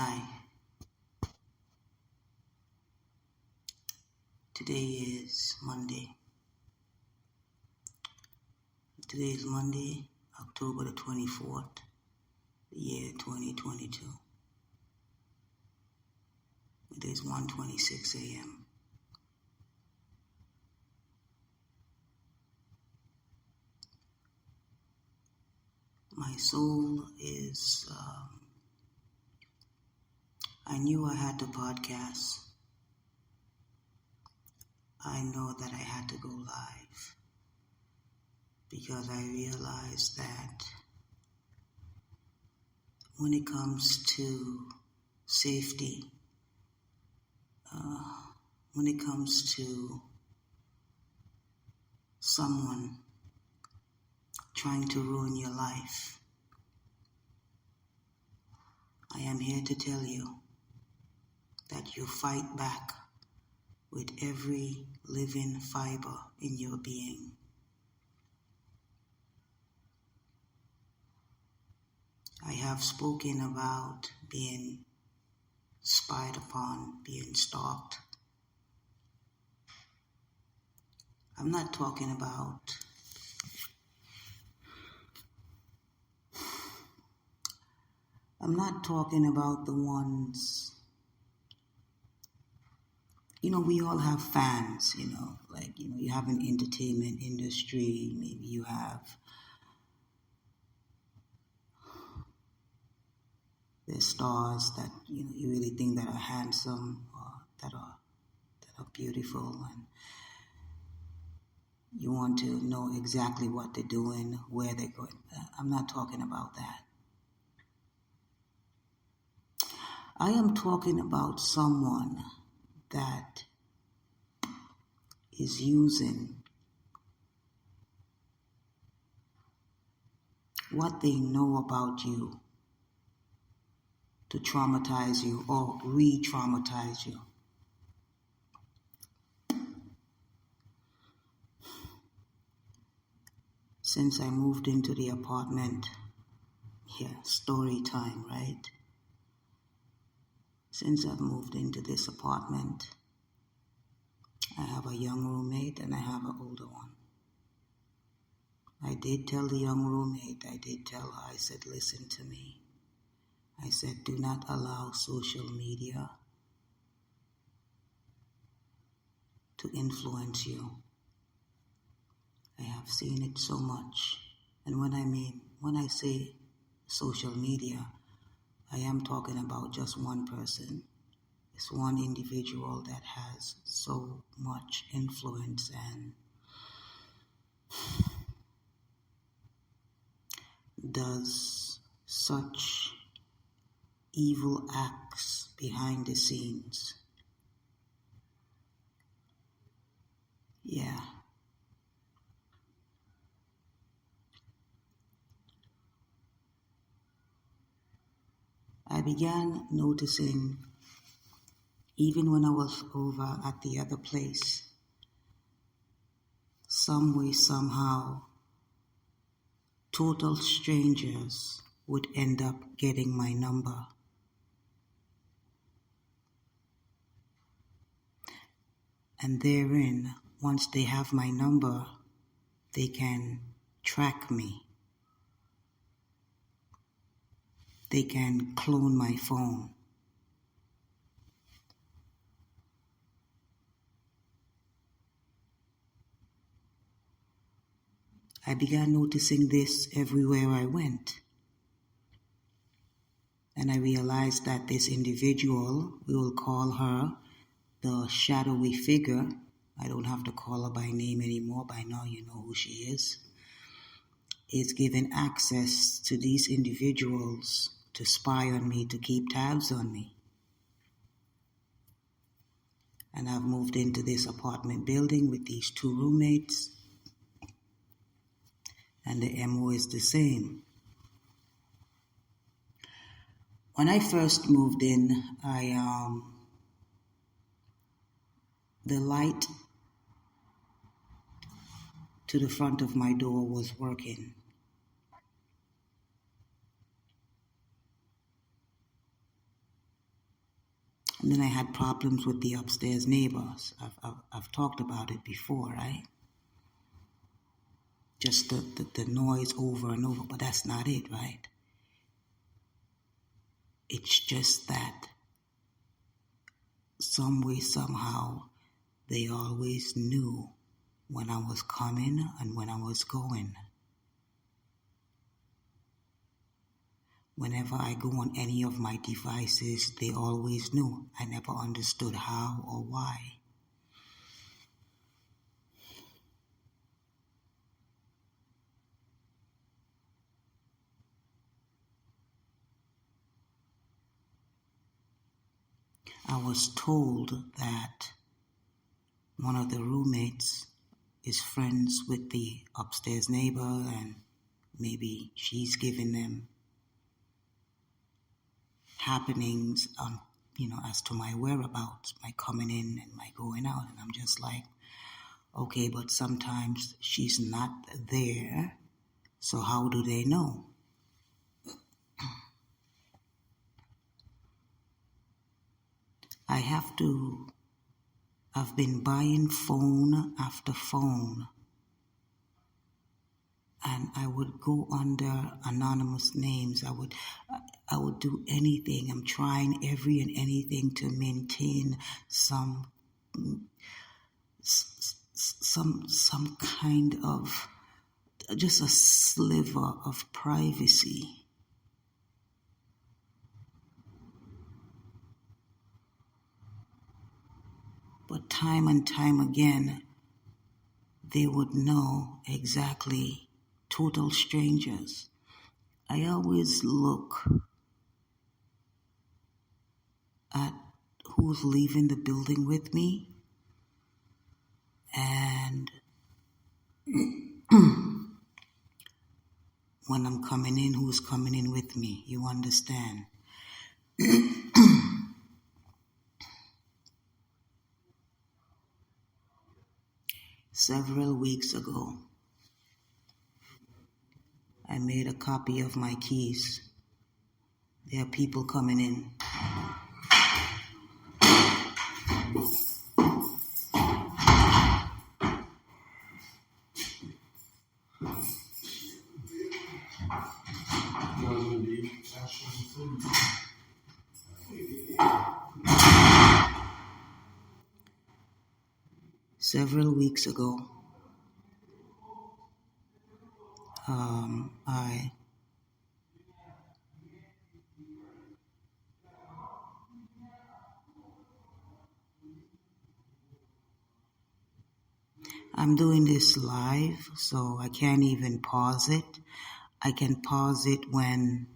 Hi, today is Monday. Today is Monday, October the 24th, the year 2022. It is 1:26 a.m. My soul is, I knew I had to podcast. I know that I had to go live because I realized that when it comes to safety, when it comes to someone trying to ruin your life, I am here to tell you that you fight back with every living fiber in your being. I have spoken about being spied upon, being stalked. I'm not talking about the ones, we all have fans, you have an entertainment industry, maybe you have the stars that, you really think that are handsome or that are beautiful, and you want to know exactly what they're doing, where they're going. I'm not talking about that. I am talking about someone that is using what they know about you to traumatize you or re-traumatize you. Since I moved into the apartment, story time, right? Since I've moved into this apartment, I have a young roommate and I have an older one. I did tell the young roommate, I said, listen to me. I said, do not allow social media to influence you. I have seen it so much. And when I say social media, I am talking about just one person. It's one individual that has so much influence and does such evil acts behind the scenes. Yeah. I began noticing, even when I was over at the other place, some way, somehow, total strangers would end up getting my number. And therein, once they have my number, they can track me. They can clone my phone. I began noticing this everywhere I went. And I realized that this individual, we will call her the shadowy figure. I don't have to call her by name anymore. By now you know who she is given access to these individuals to spy on me, to keep tabs on me. And I've moved into this apartment building with these two roommates. And the MO is the same. When I first moved in, the light to the front of my door was working. And then I had problems with the upstairs neighbors. I've talked about it before, right? Just the noise over and over, but that's not it, right? It's just that some way, somehow, they always knew when I was coming and when I was going. Whenever I go on any of my devices, they always knew. I never understood how or why. I was told that one of the roommates is friends with the upstairs neighbor, and maybe she's giving them happenings on, as to my whereabouts, my coming in and my going out. And I'm just like, okay, but sometimes she's not there, so how do they know? I've been buying phone after phone, and I would go under anonymous names. I would do anything. I'm trying every and anything to maintain some kind of, just a sliver of privacy. But time and time again, they would know exactly, total strangers. I always look at who's leaving the building with me, and when I'm coming in, who's coming in with me, you understand? Several weeks ago, I made a copy of my keys. There are people coming in. Several weeks ago, I'm doing this live, so I can't even pause it. I can pause it when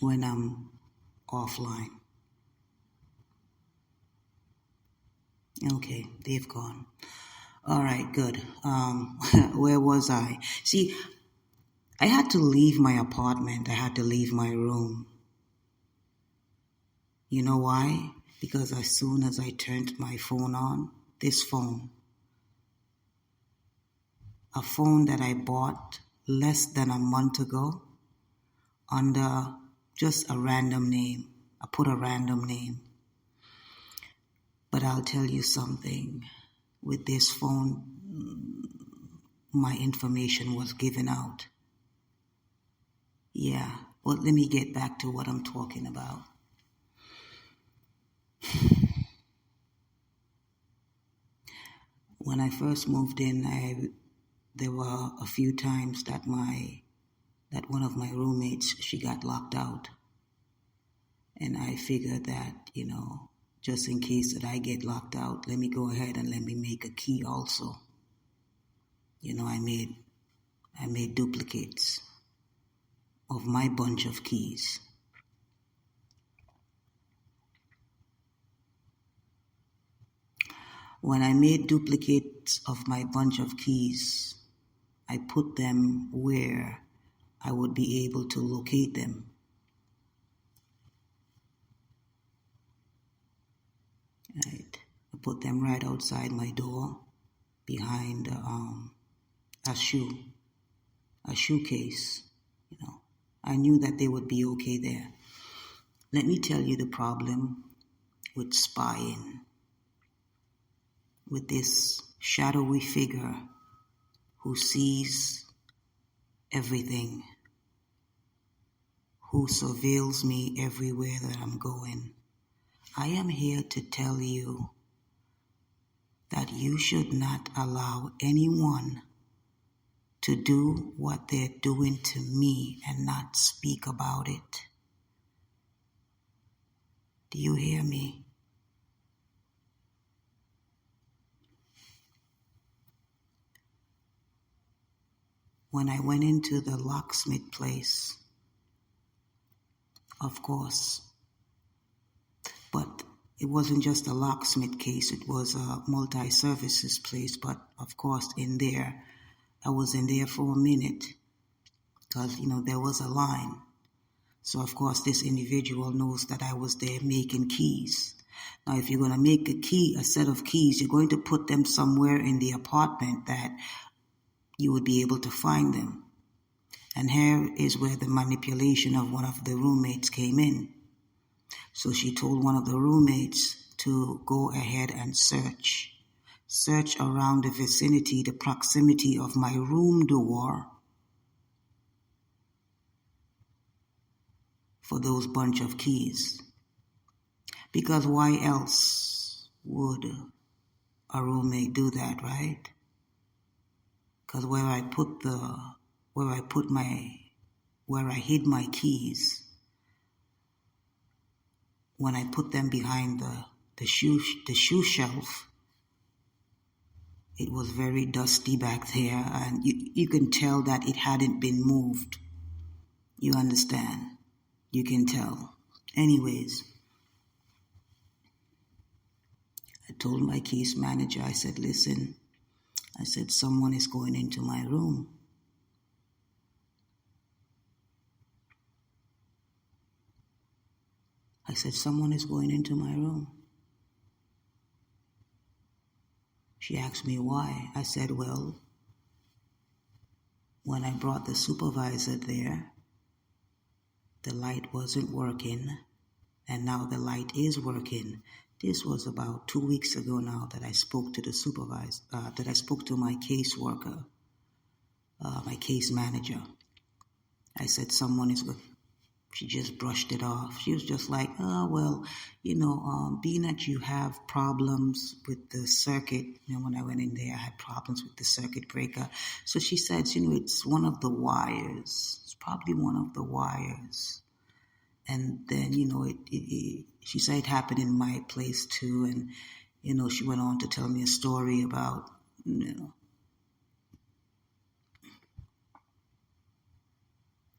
I'm offline. Okay, they've gone. All right, good. Where was I? See, I had to leave my apartment. I had to leave my room. You know why? Because as soon as I turned my phone on, this phone, a phone that I bought less than a month ago under just a random name. I put a random name. But I'll tell you something. With this phone, my information was given out. Yeah, well, let me get back to what I'm talking about. When I first moved in, there were a few times that one of my roommates, she got locked out. And I figured that, just in case that I get locked out, let me go ahead and let me make a key also. I made duplicates of my bunch of keys. When I made duplicates of my bunch of keys, I put them where I would be able to locate them. Right. I put them right outside my door, behind a shoe case. I knew that they would be okay there. Let me tell you the problem with spying, with this shadowy figure who sees everything, who surveils me everywhere that I'm going. I am here to tell you that you should not allow anyone to do what they're doing to me and not speak about it. Do you hear me? When I went into the locksmith place, of course, but it wasn't just a locksmith case, it was a multi-services place, but of course I was in there for a minute because, there was a line. So, of course, this individual knows that I was there making keys. Now, if you're going to make a set of keys, you're going to put them somewhere in the apartment that you would be able to find them. And here is where the manipulation of one of the roommates came in. So she told one of the roommates to go ahead and search around the vicinity, the proximity of my room door for those bunch of keys. Because why else would a roommate do that, right? Because where I hid my keys, when I put them behind the shoe shelf, it was very dusty back there, and you can tell that it hadn't been moved. You understand? You can tell. Anyways, I told my case manager, I said, listen, someone is going into my room. I said, someone is going into my room. She asked me why. I said, well, when I brought the supervisor there, the light wasn't working, and now the light is working. This was about 2 weeks ago now that I spoke to the supervisor, that I spoke to my caseworker, my case manager. I said, someone is good. She just brushed it off. She was just like, being that you have problems with the circuit, when I went in there, I had problems with the circuit breaker. So she said, it's one of the wires. It's probably one of the wires. And then, she said it happened in my place too. And, she went on to tell me a story about,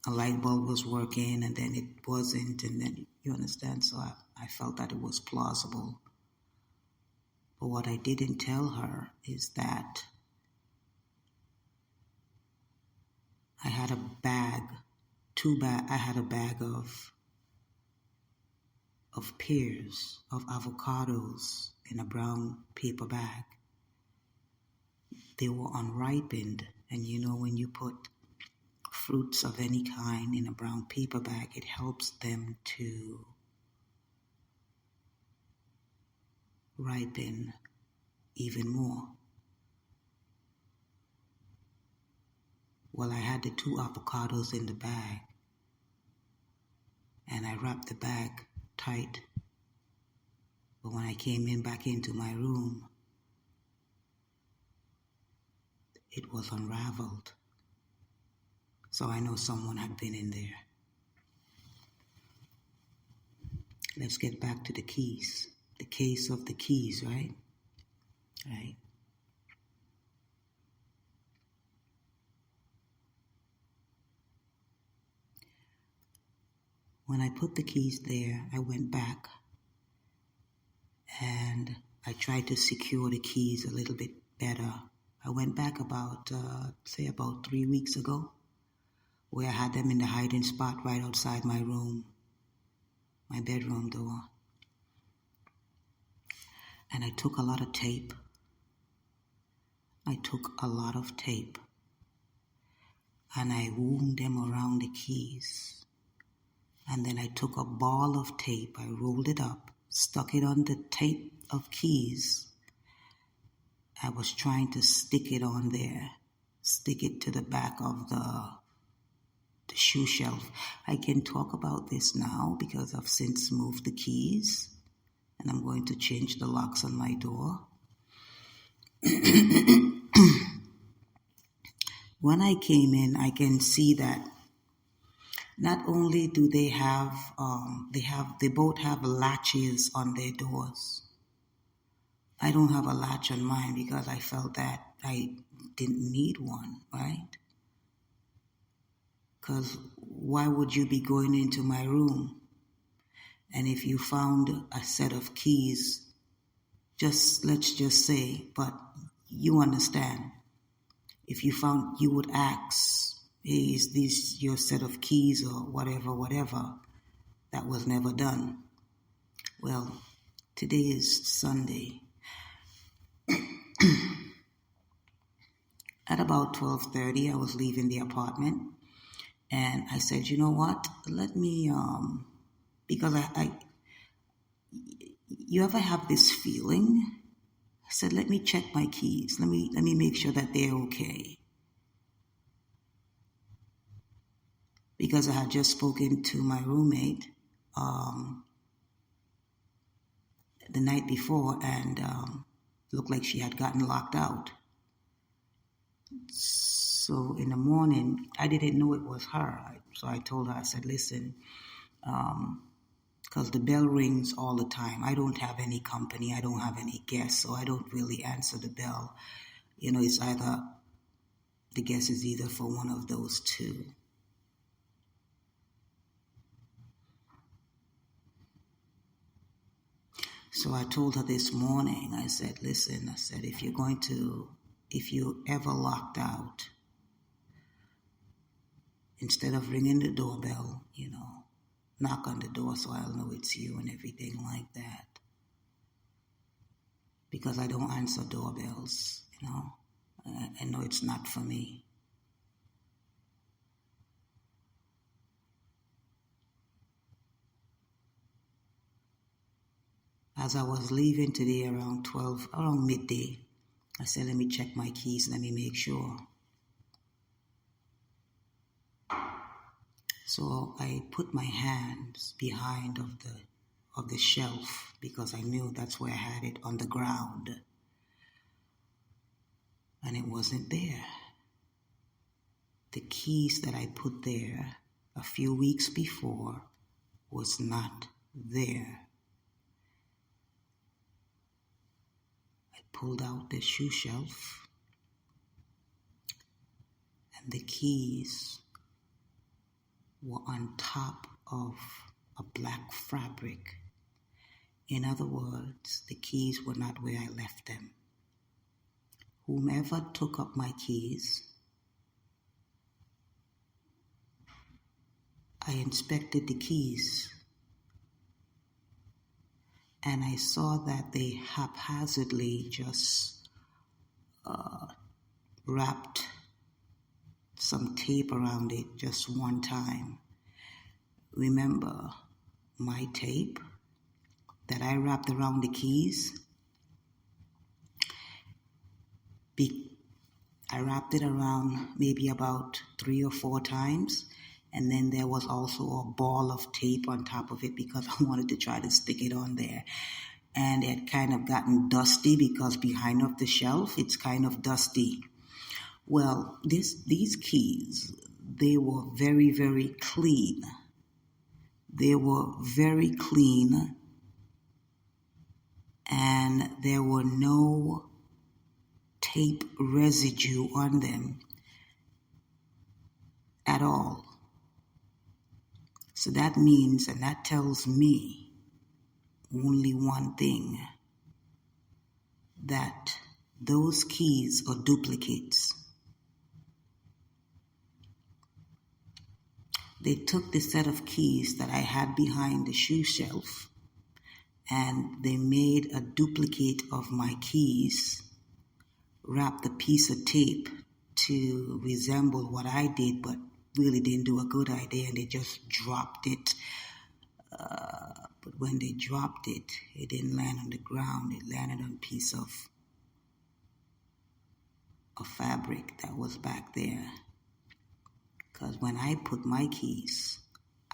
a light bulb was working and then it wasn't, and then, you understand, so I felt that it was plausible. But what I didn't tell her is that I had a bag of pears, of avocados in a brown paper bag. They were unripened, and when you put fruits of any kind in a brown paper bag, it helps them to ripen even more. Well, I had the 2 avocados in the bag, and I wrapped the bag tight. But when I came back into my room, it was unraveled. So I know someone had been in there. Let's get back to the keys. The case of the keys, right? Right. When I put the keys there, I went back and I tried to secure the keys a little bit better. I went back about 3 weeks ago, where I had them in the hiding spot right outside my room, my bedroom door. And I took a lot of tape. And I wound them around the keys. And then I took a ball of tape, I rolled it up, stuck it on the tape of keys. I was trying to stick it on there, stick it to the back of the shoe shelf. I can talk about this now because I've since moved the keys and I'm going to change the locks on my door. When I came in, I can see that not only do they both have latches on their doors. I don't have a latch on mine because I felt that I didn't need one, right? Because why would you be going into my room? And if you found a set of keys, let's just say, but you understand. If you found, you would ask, hey, is this your set of keys or whatever. That was never done. Well, today is Sunday. At about 12:30, I was leaving the apartment. And I said, you know what? Let me, because you ever have this feeling? I said, let me check my keys. Let me make sure that they're okay. Because I had just spoken to my roommate the night before, and looked like she had gotten locked out. So in the morning, I didn't know it was her. So I told her, I said, listen, because the bell rings all the time. I don't have any company. I don't have any guests, so I don't really answer the bell. You know, it's either, the guest is either for one of those two. So I told her this morning, I said, listen, I said, if you're ever locked out, instead of ringing the doorbell, knock on the door so I'll know it's you and everything like that. Because I don't answer doorbells, I know it's not for me. As I was leaving today around midday, I said, let me check my keys, let me make sure. So I put my hands behind of the shelf because I knew that's where I had it, on the ground. And it wasn't there. The keys that I put there a few weeks before was not there. I pulled out the shoe shelf and the keys were on top of a black fabric. In other words, the keys were not where I left them. Whomever took up my keys, I inspected the keys and I saw that they haphazardly just wrapped some tape around it just one time. Remember my tape that I wrapped around the keys? I wrapped it around maybe about 3 or 4 times. And then there was also a ball of tape on top of it because I wanted to try to stick it on there. And it had kind of gotten dusty because behind of the shelf, it's kind of dusty. Well, these keys, they were very, very clean. They were very clean. And there were no tape residue on them at all. So that means, and that tells me only one thing, that those keys are duplicates. They took the set of keys that I had behind the shoe shelf and they made a duplicate of my keys, wrapped a piece of tape to resemble what I did, but really didn't do a good idea, and they just dropped it But when they dropped it, it didn't land on the ground. It landed on a piece of fabric that was back there. Because when I put my keys,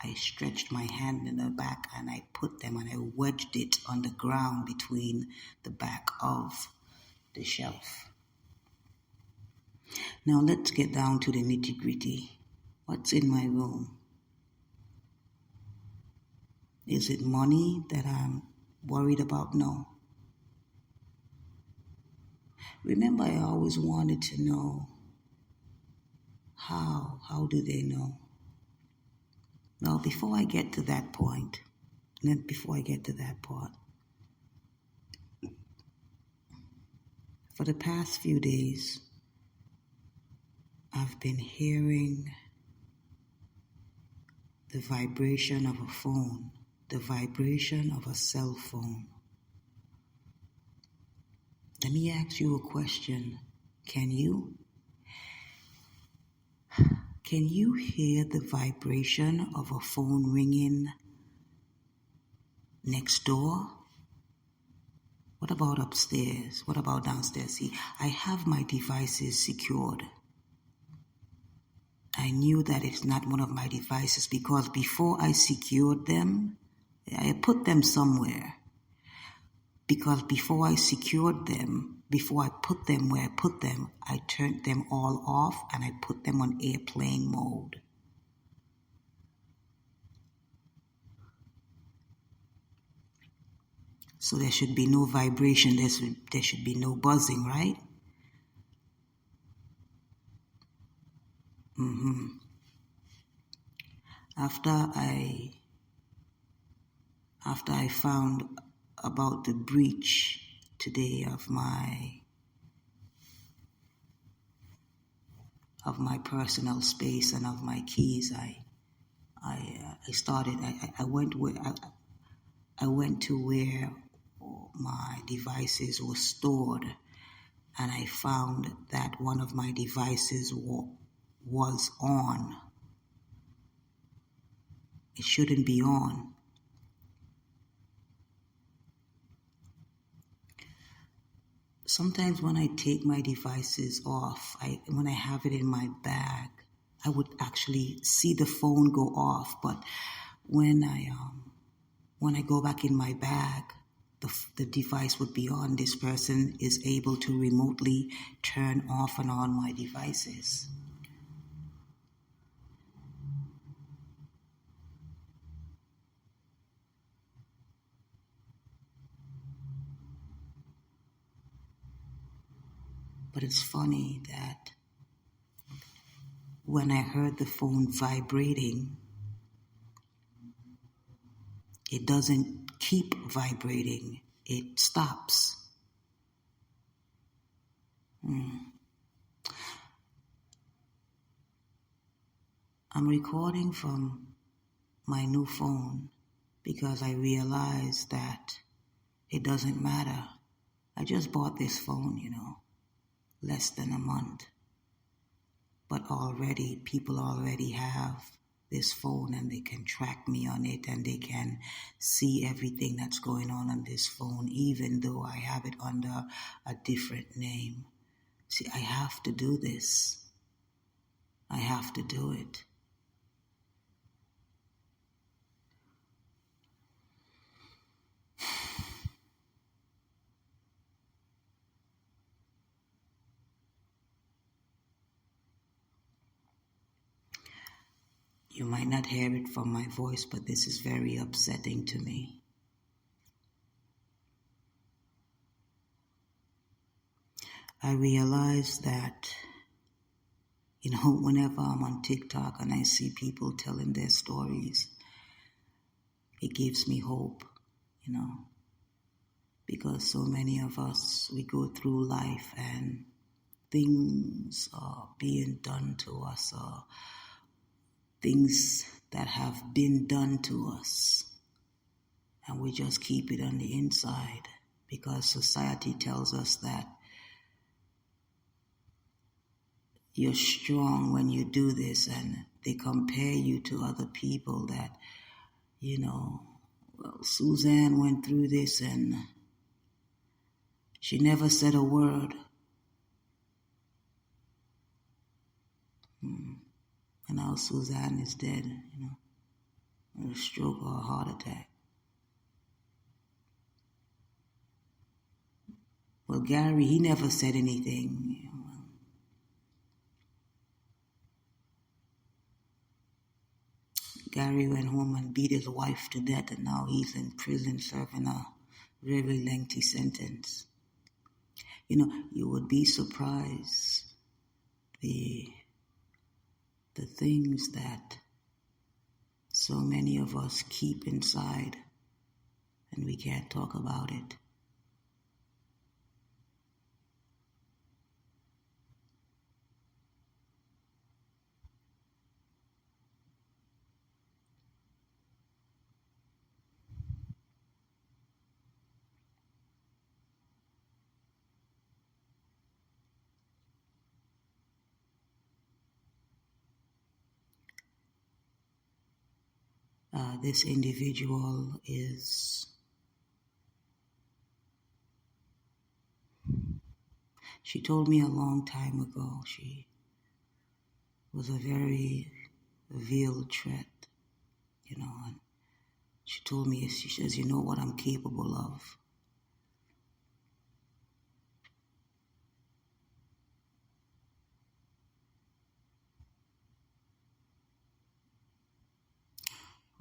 I stretched my hand in the back and I put them and I wedged it on the ground between the back of the shelf. Now let's get down to the nitty-gritty. What's in my room? Is it money that I'm worried about? No. Remember, I always wanted to know how. How do they know? Well, before I get to that part, for the past few days, I've been hearing the vibration of a phone, the vibration of a cell phone. Let me ask you a question. Can you hear the vibration of a phone ringing next door? What about upstairs? What about downstairs? See, I have my devices secured. I knew that it's not one of my devices because before I secured them, I put them somewhere. Because before I secured them, before I put them where I put them, I turned them all off and I put them on airplane mode. So there should be no vibration, there should be no buzzing, right? After I found about the breach today of my personal space and of my keys, I went to where my devices were stored, and I found that one of my devices was on. It shouldn't be on. Sometimes when I take my devices off, when I have it in my bag, I would actually see the phone go off. But when I go back in my bag, the device would be on. This person is able to remotely turn off and on my devices. But it's funny that when I heard the phone vibrating, it doesn't keep vibrating, it stops. I'm recording from my new phone because I realized that it doesn't matter. I just bought this phone, less than a month. But people already have this phone and they can track me on it and they can see everything that's going on this phone, even though I have it under a different name. See, I have to do this. I have to do it. You might not hear it from my voice, but this is very upsetting to me. I realize that, whenever I'm on TikTok and I see people telling their stories, it gives me hope, because so many of us, we go through life and things are being done to us, or things that have been done to us, and we just keep it on the inside because society tells us that you're strong when you do this, and they compare you to other people that, well, Suzanne went through this and she never said a word. And now Suzanne is dead, of a stroke or a heart attack. Well, Gary, he never said anything. Gary went home and beat his wife to death, and now he's in prison serving a very lengthy sentence. You would be surprised the things that so many of us keep inside and we can't talk about it. This individual she told me a long time ago, she was a very veiled threat, and she told me, she says, you know what I'm capable of.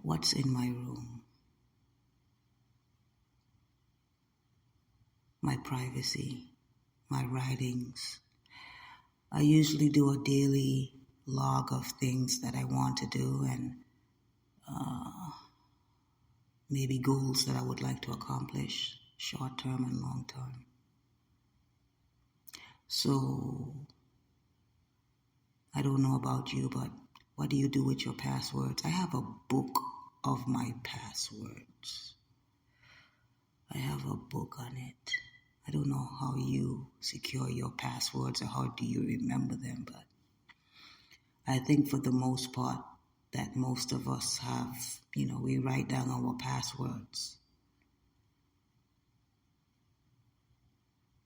What's in my room? My privacy, my writings. I usually do a daily log of things that I want to do and maybe goals that I would like to accomplish, short term and long term. So, I don't know about you, but what do you do with your passwords? I have a book of my passwords. I have a book on it. I don't know how you secure your passwords or how do you remember them, but I think for the most part that most of us have, we write down our passwords.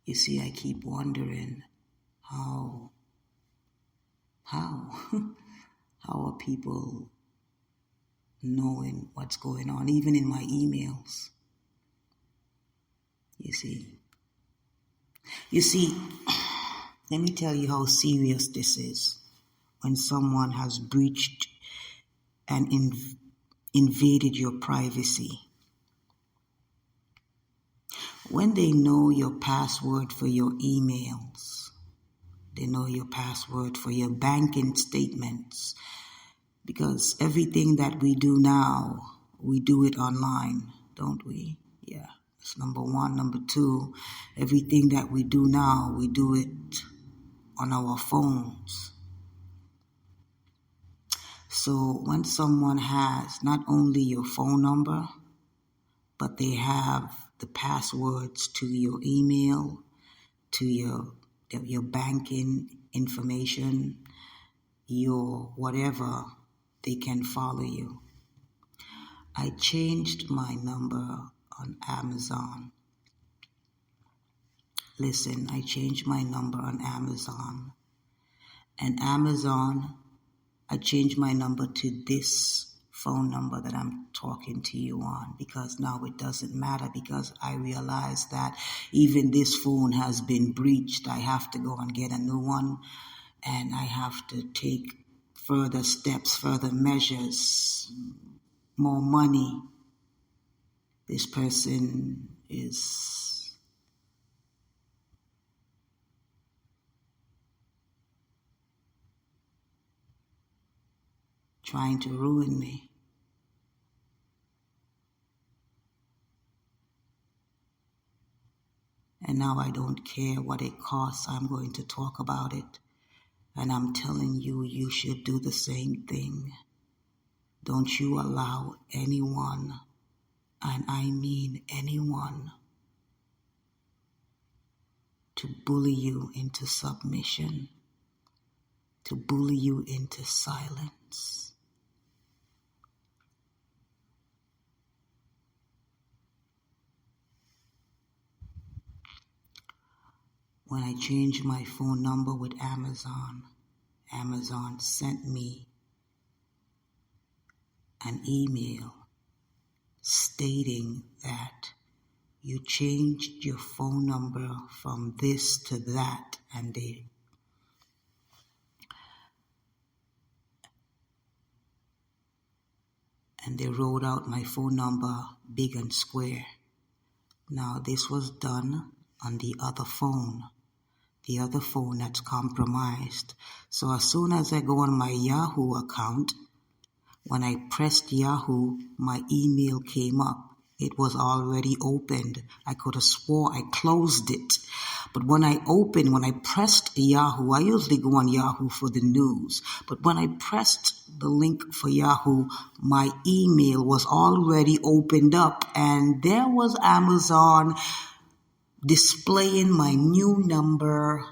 You see, I keep wondering how are people knowing what's going on, even in my emails. You see, let me tell you how serious this is when someone has breached and invaded your privacy. When they know your password for your emails, they know your password for your banking statements, because everything that we do now, we do it online, don't we? Yeah, that's number one. Number two, everything that we do now, we do it on our phones. So when someone has not only your phone number, but they have the passwords to your email, to your banking information, your whatever, they can follow you. I changed my number on Amazon. Listen, I changed my number on Amazon. And Amazon, I changed my number to this phone number that I'm talking to you on, because now it doesn't matter, because I realize that even this phone has been breached. I have to go and get a new one, and I have to take further steps, further measures, more money. This person is trying to ruin me. And now I don't care what it costs. I'm going to talk about it. And I'm telling you, you should do the same thing. Don't you allow anyone, and I mean anyone, to bully you into submission, to bully you into silence. when I changed my phone number with Amazon, Amazon sent me an email stating that you changed your phone number from this to that, and they wrote out my phone number big and square. Now, this was done on the other phone that's compromised. So as soon as I go on my Yahoo account, when I pressed Yahoo, my email came up. It was already opened. I could have swore I closed it. But when I pressed Yahoo, I usually go on Yahoo for the news. But when I pressed the link for Yahoo, my email was already opened up, and there was Amazon displaying my new number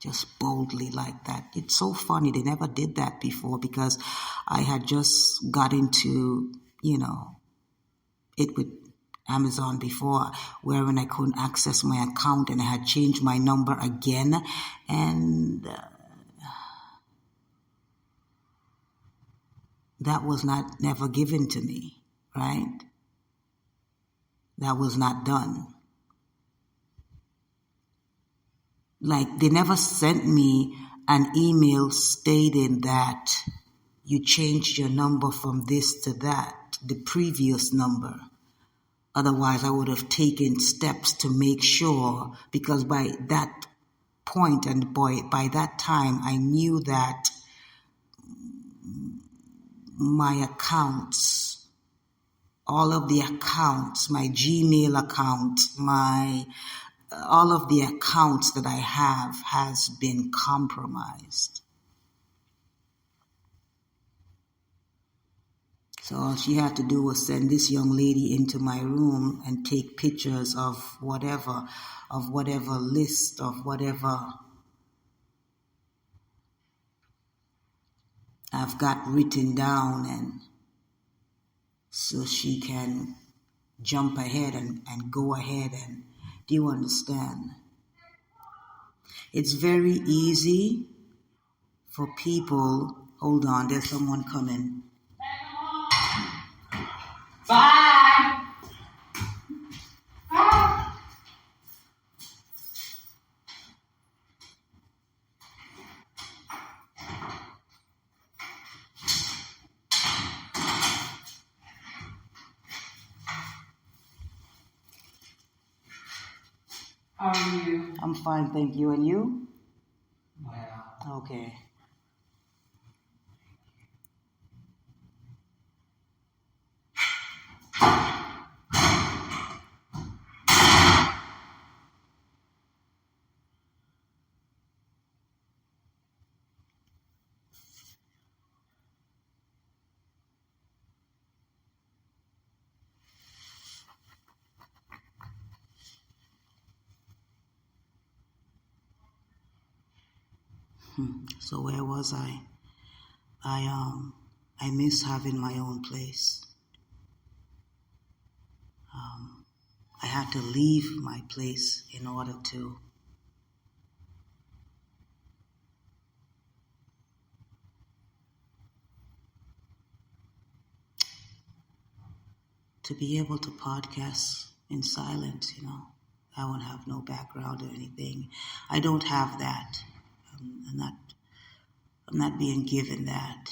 just boldly like that. It's so funny. They never did that before, because I had just got into, it with Amazon before, wherein I couldn't access my account, and I had changed my number again, and that was never given to me, right? That was not done. Like, they never sent me an email stating that you changed your number from this to that, the previous number. Otherwise, I would have taken steps to make sure, because by that point and by that time, I knew that my accounts, all of the accounts, my Gmail account, all of the accounts that I have has been compromised. So all she had to do was send this young lady into my room and take pictures of whatever list, of whatever I've got written down, and so she can jump ahead and go ahead. And do you understand? It's very easy for people. Hold on, there's someone coming. Bye. How are you? I'm fine, thank you. And you? Well. Okay. So where was I? I miss having my own place. I had to leave my place in order to be able to podcast in silence. I won't have no background or anything. I don't have that. I'm not being given that.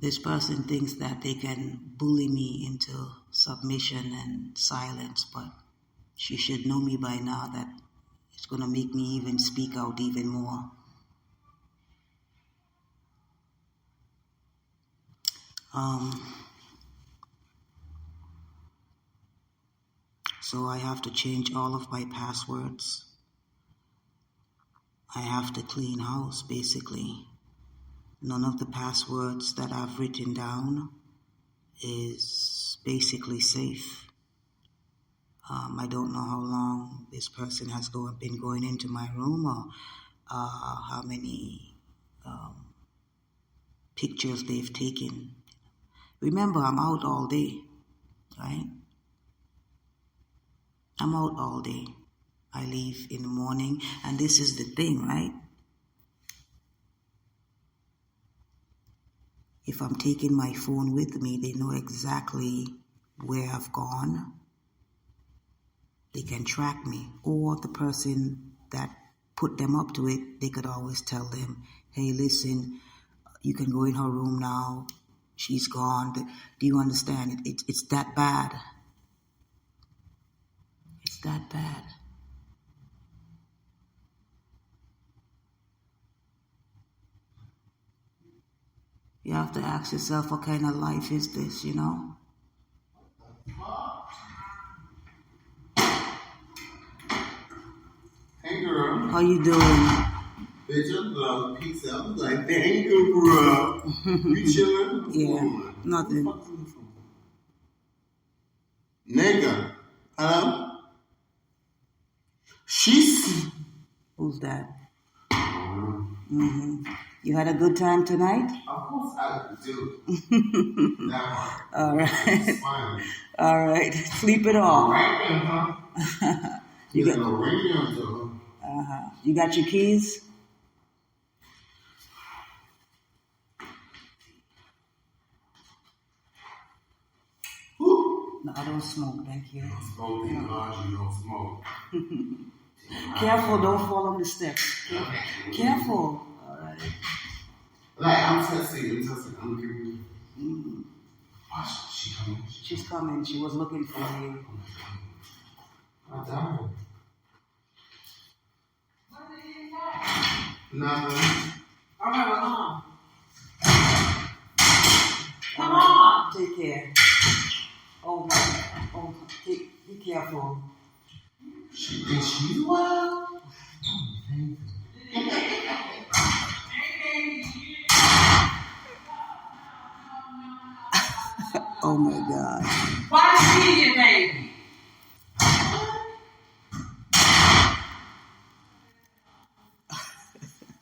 This person thinks that they can bully me into submission and silence, but she should know me by now that it's going to make me even speak out even more. So I have to change all of my passwords. I have to clean house, basically. None of the passwords that I've written down is basically safe. I don't know how long this person has been going into my room, or how many pictures they've taken. Remember, I'm out all day, right? I'm out all day. I leave in the morning, and this is the thing, right? If I'm taking my phone with me, they know exactly where I've gone. They can track me. Or the person that put them up to it, they could always tell them, hey, listen, you can go in her room now. She's gone. Do you understand? It's that bad. It's that bad. You have to ask yourself, what kind of life is this, you know? Hey girl. How you doing? Bitch, I love pizza. I was like, thank you, bro. You chilling? What's Yeah, going on? nothing. What the fuck is this from? Nigga. Hello? She's... Who's that? You had a good time tonight? Of course I do. That one. All right. It's fine. All right. Sleep it off. Right then, huh? You There's got no radio, though. you got your keys? Who? No, I don't smoke, thank you. Smoke, thank God you don't smoke. Careful, don't fall on the steps. Careful. All right. Like, I'm testing. I'm giving you. Watch, she coming. She's coming. She was looking for you. I died. Nothing. All right, come on. Come on. Take care. Oh, be careful. She thinks she's wild. Oh my God. Why did she get baby?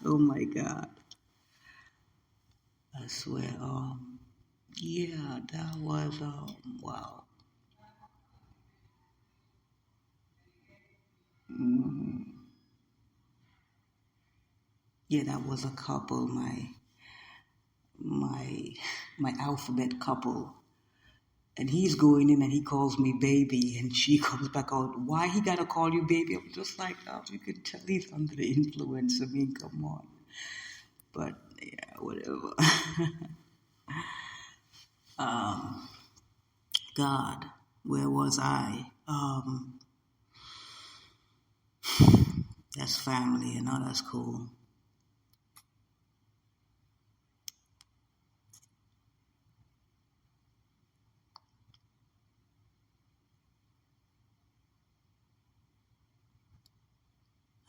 Oh my God. I swear, yeah, that was, wow. Yeah, that was a couple, my alphabet couple. And he's going in and he calls me baby, and she comes back out, why he gotta call you baby? I'm just like, oh, you can tell he's under the influence. I mean, come on. But yeah, whatever. God, where was I? That's family, you know, that's cool.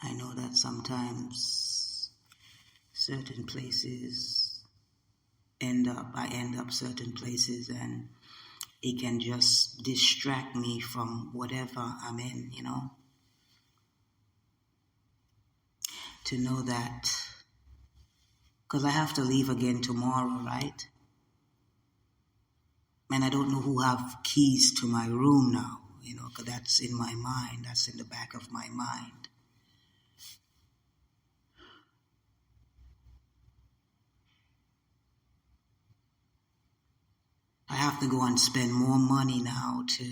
I know that sometimes certain places I end up certain places, and it can just distract me from whatever I'm in, you know. To know that, because I have to leave again tomorrow, right? And I don't know who have keys to my room now, you know, because that's in my mind, that's in the back of my mind. I have to go and spend more money now to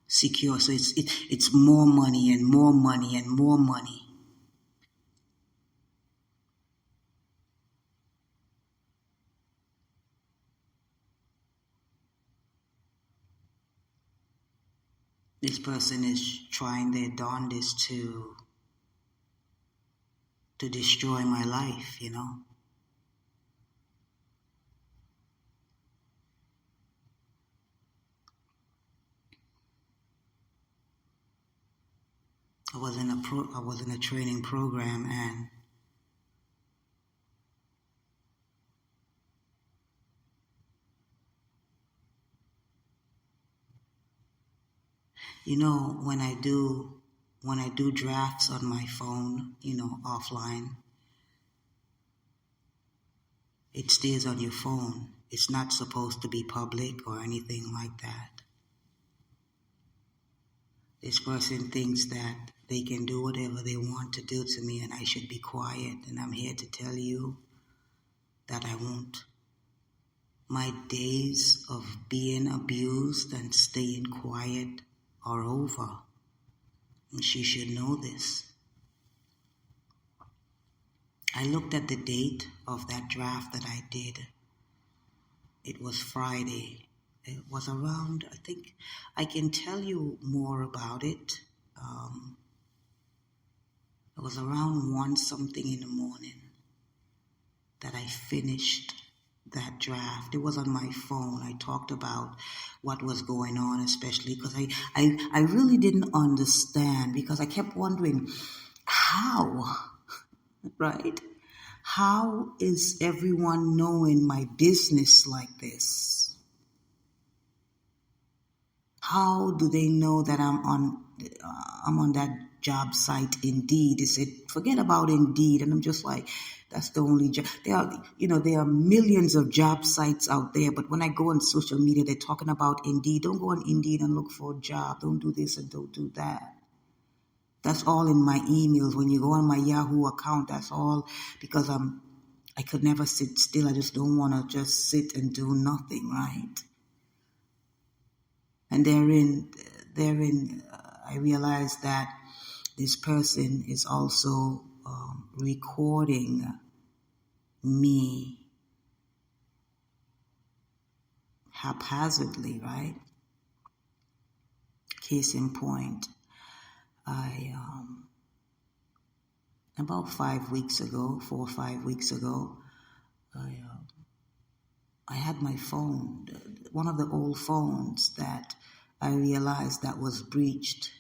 secure. So it's more money and more money and more money. This person is trying their darndest to destroy my life, you know. I was in a training program, and when I do drafts on my phone, offline, it stays on your phone. It's not supposed to be public or anything like that. This person thinks that they can do whatever they want to do to me and I should be quiet, and I'm here to tell you that I won't. My days of being abused and staying quiet are over, and she should know this. I looked at the date of that draft that I did. It was Friday. It was around, I think, I can tell you more about it. It was around 1 something in the morning that I finished that draft. It was on my phone. I talked about what was going on, especially because I really didn't understand, because I kept wondering how, right? How is everyone knowing my business like this? How do they know that I'm on that job site Indeed? They said, forget about Indeed. And I'm just like, that's the only job. There are millions of job sites out there, but when I go on social media, they're talking about Indeed. Don't go on Indeed and look for a job. Don't do this and don't do that. That's all in my emails. When you go on my Yahoo account, that's all, because I could never sit still. I just don't want to just sit and do nothing, right? And therein, I realized that this person is also recording me haphazardly, right? Case in point, about 4 or 5 weeks ago, I had my phone, one of the old phones that I realized that was breached.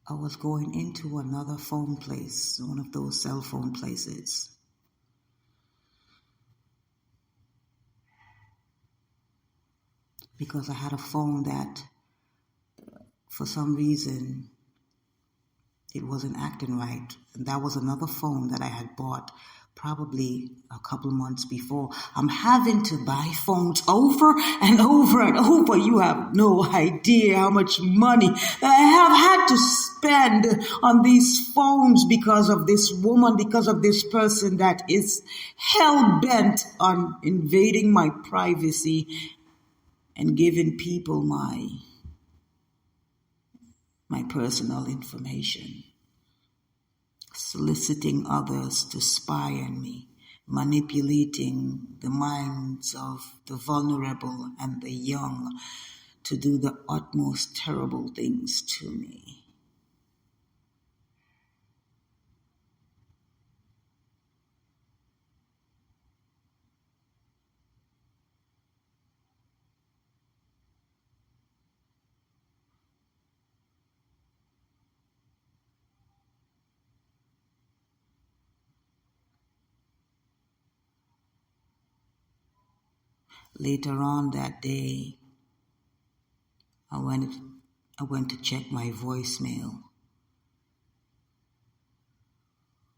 I was going into another phone place, one of those cell phone places. Because I had a phone that, for some reason, it wasn't acting right. And that was another phone that I had bought probably a couple months before. I'm having to buy phones over and over and over. You have no idea how much money I have had to spend on these phones because of this woman, because of this person that is hell-bent on invading my privacy and giving people my personal information, soliciting others to spy on me, manipulating the minds of the vulnerable and the young to do the utmost terrible things to me. Later on that day, I went to check my voicemail.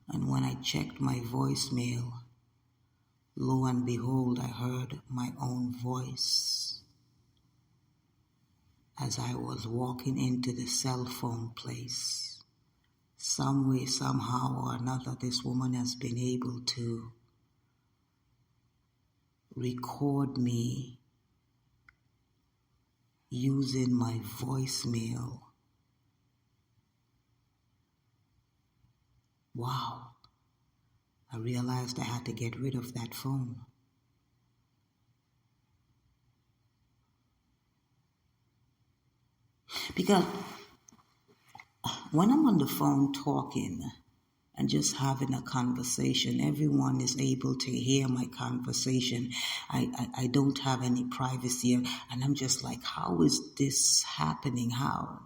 And when I checked my voicemail, lo and behold, I heard my own voice as I was walking into the cell phone place. Some way, somehow or another, this woman has been able to record me using my voicemail. Wow. I realized I had to get rid of that phone. Because when I'm on the phone talking and just having a conversation. Everyone is able to hear my conversation. I don't have any privacy, and I'm just like, how is this happening? How?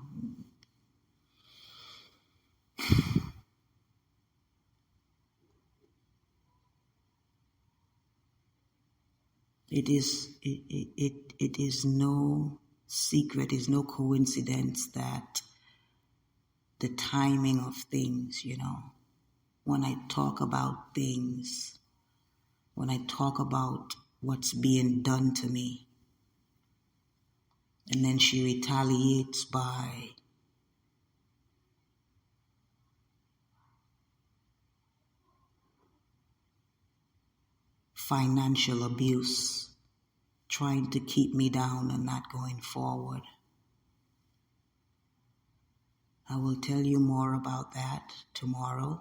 It is no secret, it's no coincidence that the timing of things, when I talk about things, when I talk about what's being done to me, and then she retaliates by financial abuse, trying to keep me down and not going forward. I will tell you more about that tomorrow.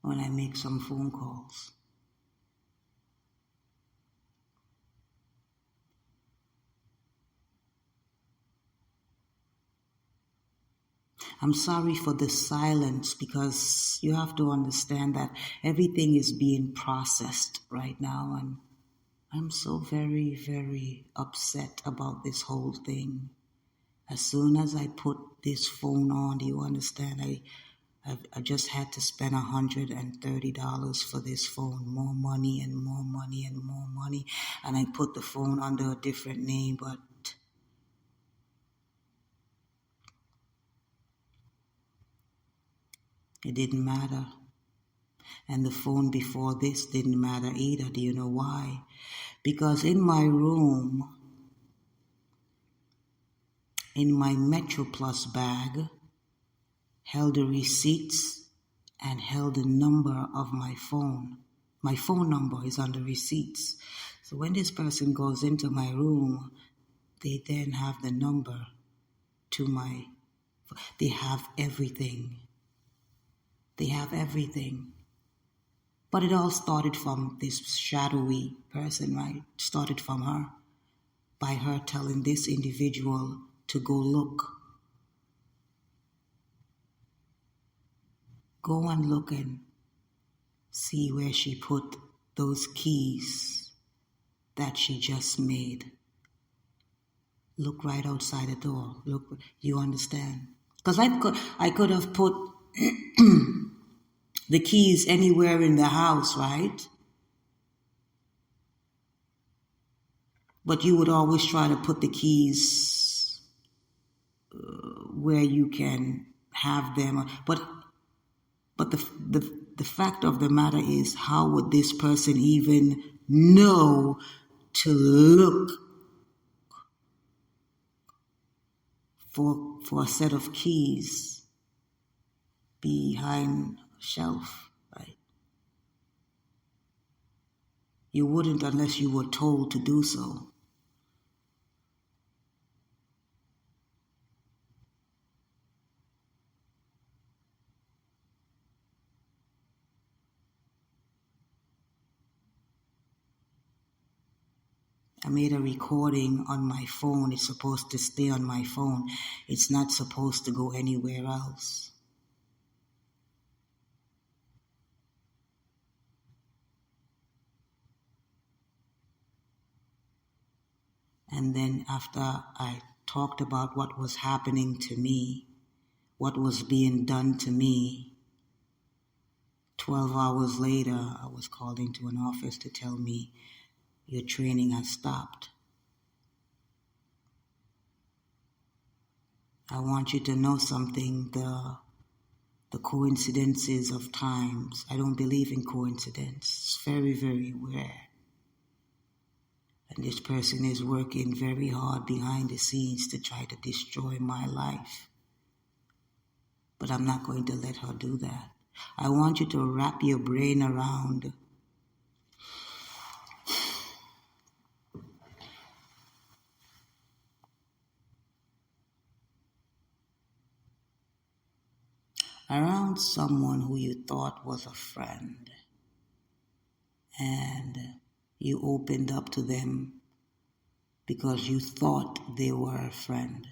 When I make some phone calls. I'm sorry for the silence, because you have to understand that everything is being processed right now, and I'm so very, very upset about this whole thing. As soon as I put this phone on, do you understand? I just had to spend $130 for this phone. More money and more money and more money. And I put the phone under a different name, but it didn't matter. And the phone before this didn't matter either. Do you know why? Because in my room, in my Metro Plus bag, held the receipts and held the number of my phone. My phone number is on the receipts. So when this person goes into my room, they then have the number they have everything. They have everything. But it all started from this shadowy person, right? Started from her. By her telling this individual to go look. Go and look and see where she put those keys that she just made. Look right outside the door. Look, you understand? Because I could have put the keys anywhere in the house, right? But you would always try to put the keys where you can have them. But the fact of the matter is, how would this person even know to look for a set of keys behind a shelf, right? You wouldn't unless you were told to do so. I made a recording on my phone. It's supposed to stay on my phone. It's not supposed to go anywhere else. And then after I talked about what was happening to me, what was being done to me, 12 hours later, I was called into an office to tell me, your training has stopped. I want you to know something, the coincidences of times. I don't believe in coincidence. It's very, very rare. And this person is working very hard behind the scenes to try to destroy my life. But I'm not going to let her do that. I want you to wrap your brain around someone who you thought was a friend, and you opened up to them because you thought they were a friend.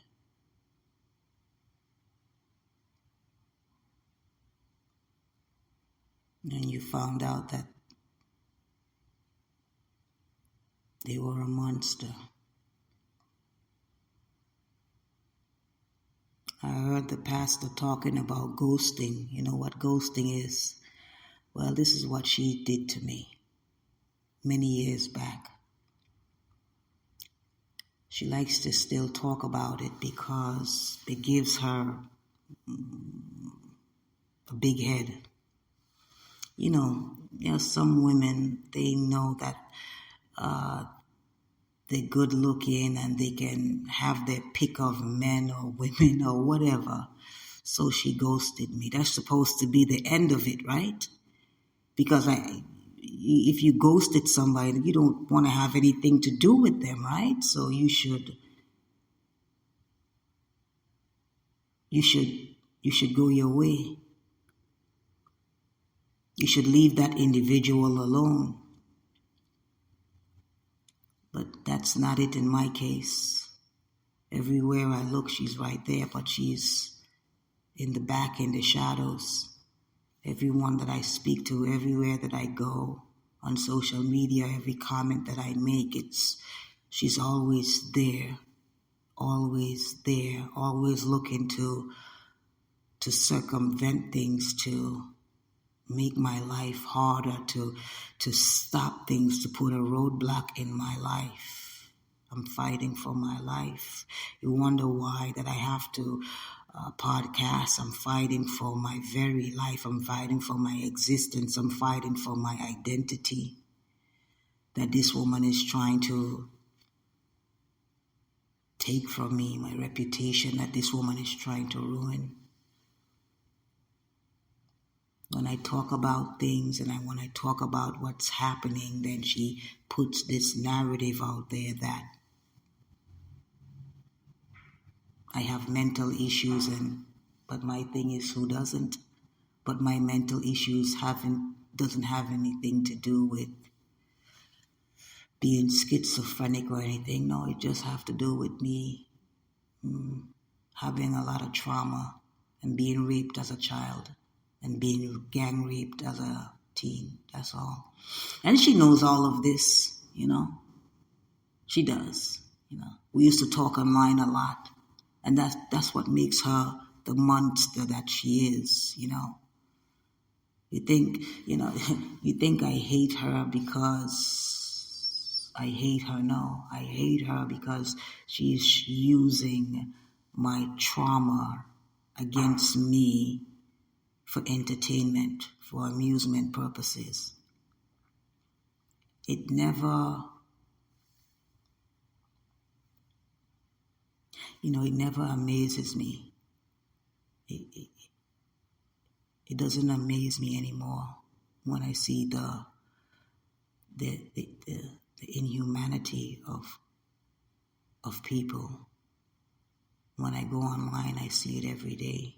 and you found out that they were a monster. I heard the pastor talking about ghosting. You know what ghosting is? Well, this is what she did to me many years back. She likes to still talk about it because it gives her a big head. You know, some women, they know that they're good looking and they can have their pick of men or women or whatever. So she ghosted me. That's supposed to be the end of it, right? Because if you ghosted somebody, you don't want to have anything to do with them, right? So you should go your way. You should leave that individual alone. But that's not it in my case. Everywhere I look, she's right there, but she's in the back, in the shadows. Everyone that I speak to, everywhere that I go, on social media, every comment that I make, she's always there, always looking to circumvent things, to make my life harder, to stop things, to put a roadblock in my life. I'm fighting for my life. You wonder why that I have to podcast. I'm fighting for my very life. I'm fighting for my existence. I'm fighting for my identity that this woman is trying to take from me, my reputation that this woman is trying to ruin. When I talk about things and when I talk about what's happening, then she puts this narrative out there that I have mental issues, but my thing is, who doesn't? But my mental issues doesn't have anything to do with being schizophrenic or anything. No, it just have to do with me having a lot of trauma and being raped as a child and being gang raped as a teen. That's all. And she knows all of this, you know. She does, you know. We used to talk online a lot. And that's what makes her the monster that she is, you know. You think I hate her because I hate her. No, I hate her because she's using my trauma against me for entertainment, for amusement purposes. It never amazes me. It doesn't amaze me anymore when I see the inhumanity of people. When I go online, I see it every day.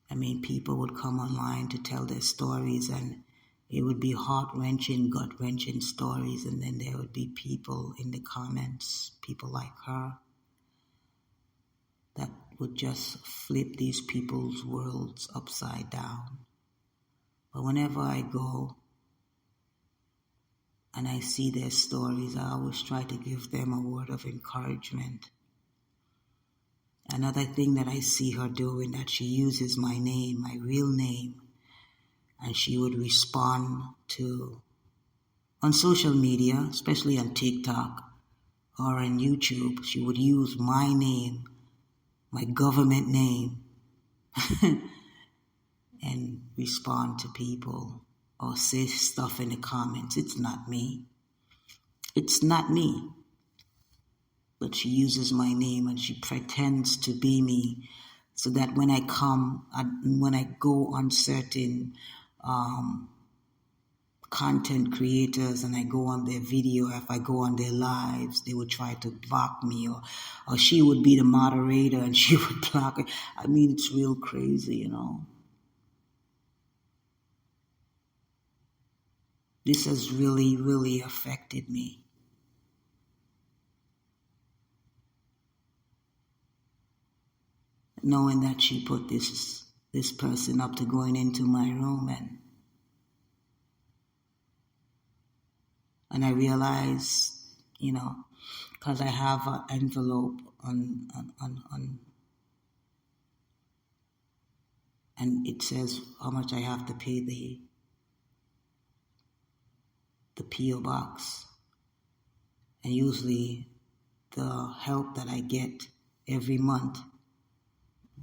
I mean, people would come online to tell their stories, and it would be heart-wrenching, gut-wrenching stories, and then there would be people in the comments, people like her, that would just flip these people's worlds upside down. But whenever I go and I see their stories, I always try to give them a word of encouragement. Another thing that I see her doing, that she uses my name, my real name, and she would respond to, on social media, especially on TikTok or on YouTube, she would use my name, my government name, and respond to people or say stuff in the comments. It's not me. It's not me. But she uses my name and she pretends to be me, so that when I go on certain content creators and I go on their video, if I go on their lives, they would try to block me, or she would be the moderator and she would block it. I mean, it's real crazy, you know. This has really, really affected me. Knowing that she put this this person up to going into my room, and I realized, because I have an envelope on, and it says how much I have to pay the P.O. box. And usually the help that I get every month,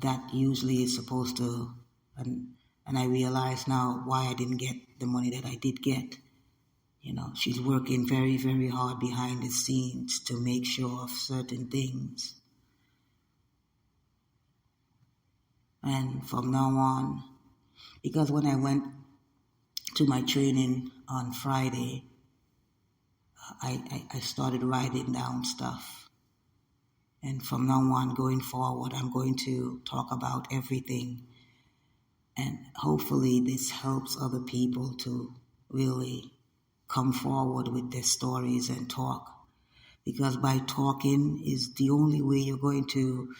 that usually is supposed to, and I realize now why I didn't get the money that I did get. She's working very, very hard behind the scenes to make sure of certain things. And from now on, because when I went to my training on Friday, I started writing down stuff. And from now on, going forward, I'm going to talk about everything. And hopefully this helps other people to really come forward with their stories and talk. Because by talking is the only way you're going to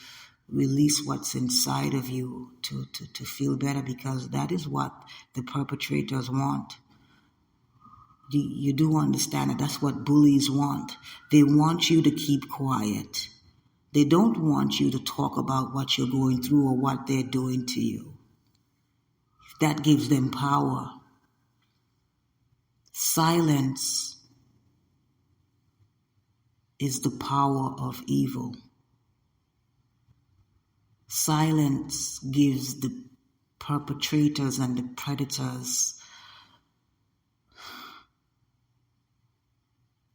release what's inside of you to feel better, because that is what the perpetrators want. You do understand that that's what bullies want. They want you to keep quiet. They don't want you to talk about what you're going through or what they're doing to you. That gives them power. Silence is the power of evil. Silence gives the perpetrators and the predators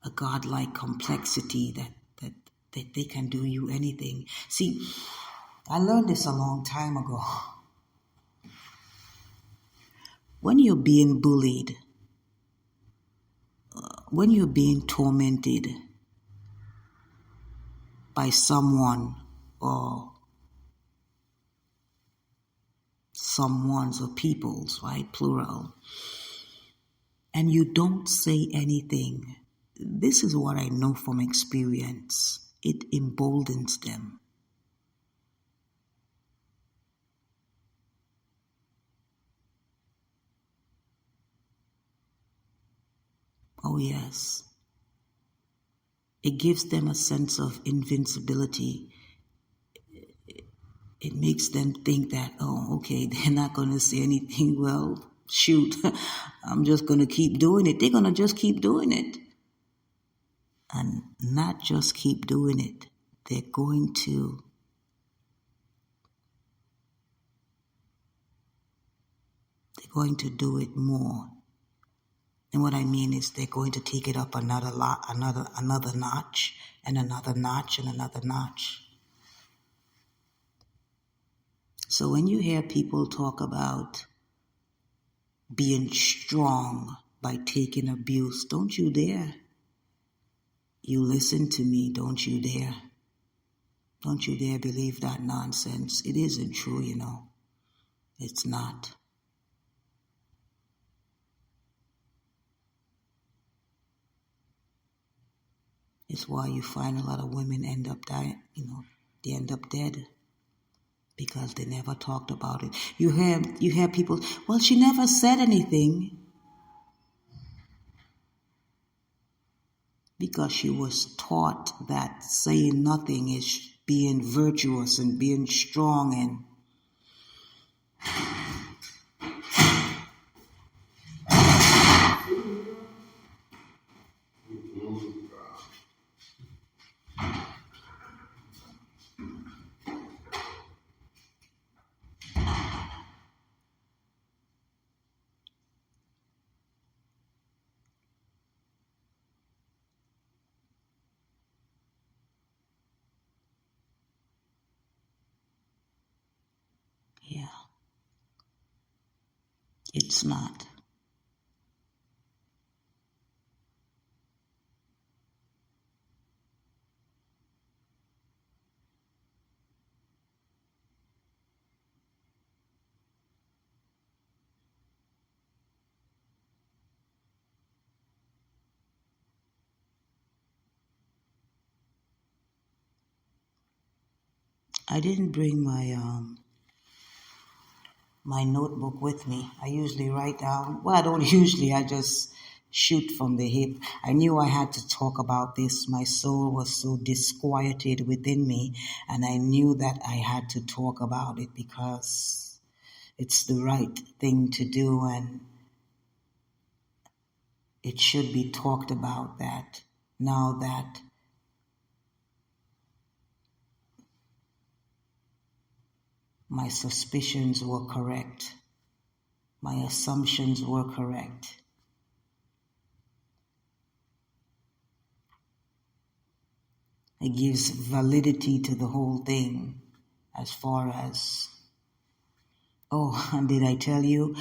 a godlike complexity that they can do you anything. See, I learned this a long time ago. When you're being bullied, when you're being tormented by someone or someone's or people's, right, plural, and you don't say anything, this is what I know from experience. It emboldens them. Oh yes. It gives them a sense of invincibility. It makes them think that, oh, okay, they're not going to say anything. Well, shoot, I'm just going to keep doing it. They're going to just keep doing it. And not just keep doing it. They're going to do it more. And what I mean is they're going to take it up another notch, and another notch, and another notch. So when you hear people talk about being strong by taking abuse, don't you dare. You listen to me, don't you dare. Don't you dare believe that nonsense. It isn't true, It's not. It's why you find a lot of women end up dying, they end up dead. Because they never talked about it. You hear people, well, she never said anything. Because she was taught that saying nothing is being virtuous and being strong and yeah. It's not. I didn't bring my my notebook with me. I usually write down, well, I don't usually, I just shoot from the hip. I knew I had to talk about this. My soul was so disquieted within me, and I knew that I had to talk about it because it's the right thing to do, and it should be talked about that now that my suspicions were correct. My assumptions were correct. It gives validity to the whole thing as far as, oh, and did I tell you?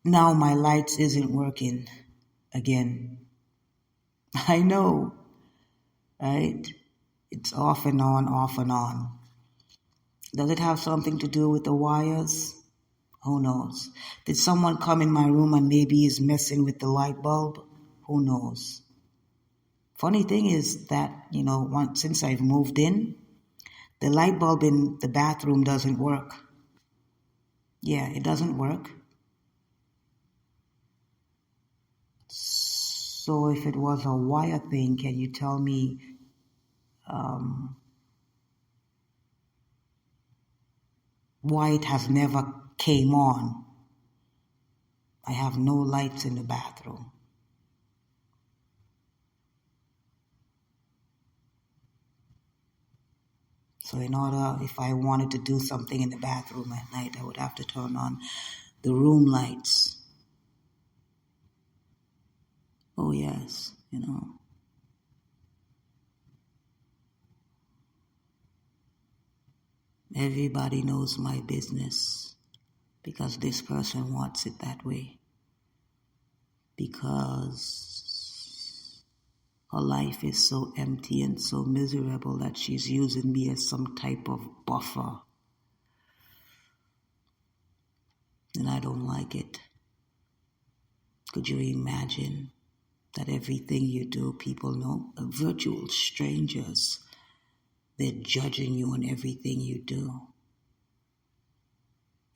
Now my lights isn't working again. I know, right? It's off and on, off and on. Does it have something to do with the wires? Who knows? Did someone come in my room and maybe is messing with the light bulb? Who knows? Funny thing is that, since I've moved in, the light bulb in the bathroom doesn't work. Yeah, it doesn't work. So if it was a wire thing, can you tell me why it has never came on? I have no lights in the bathroom. So if I wanted to do something in the bathroom at night, I would have to turn on the room lights. Oh yes, Everybody knows my business because this person wants it that way. Because her life is so empty and so miserable that she's using me as some type of buffer. And I don't like it. Could you imagine that everything you do, people know, virtual strangers, they're judging you on everything you do.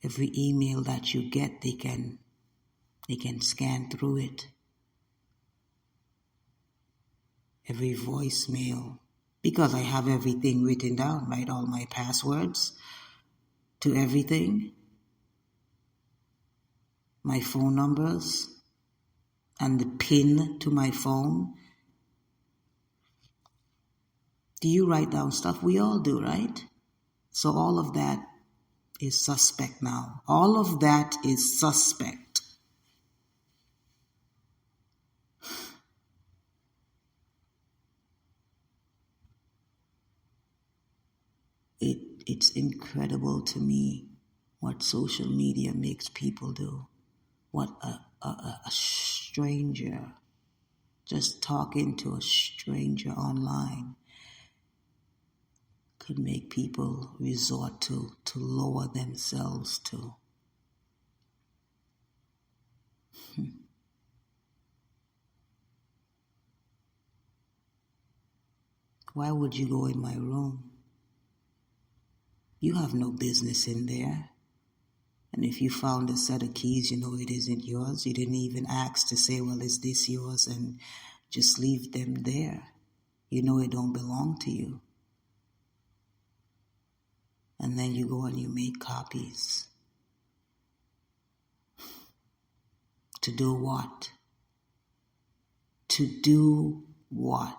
Every email that you get, they can scan through it. Every voicemail, because I have everything written down, right? All my passwords to everything, my phone numbers, and the PIN to my phone. Do you write down stuff? We all do, right? So all of that is suspect now. All of that is suspect. It's incredible to me what social media makes people do. What a stranger, just talking to a stranger online, could make people resort to lower themselves to. Why would you go in my room? You have no business in there. And if you found a set of keys, it isn't yours. You didn't even ask to say, well, is this yours? And just leave them there. It don't belong to you. And then you go and you make copies. To do what? To do what?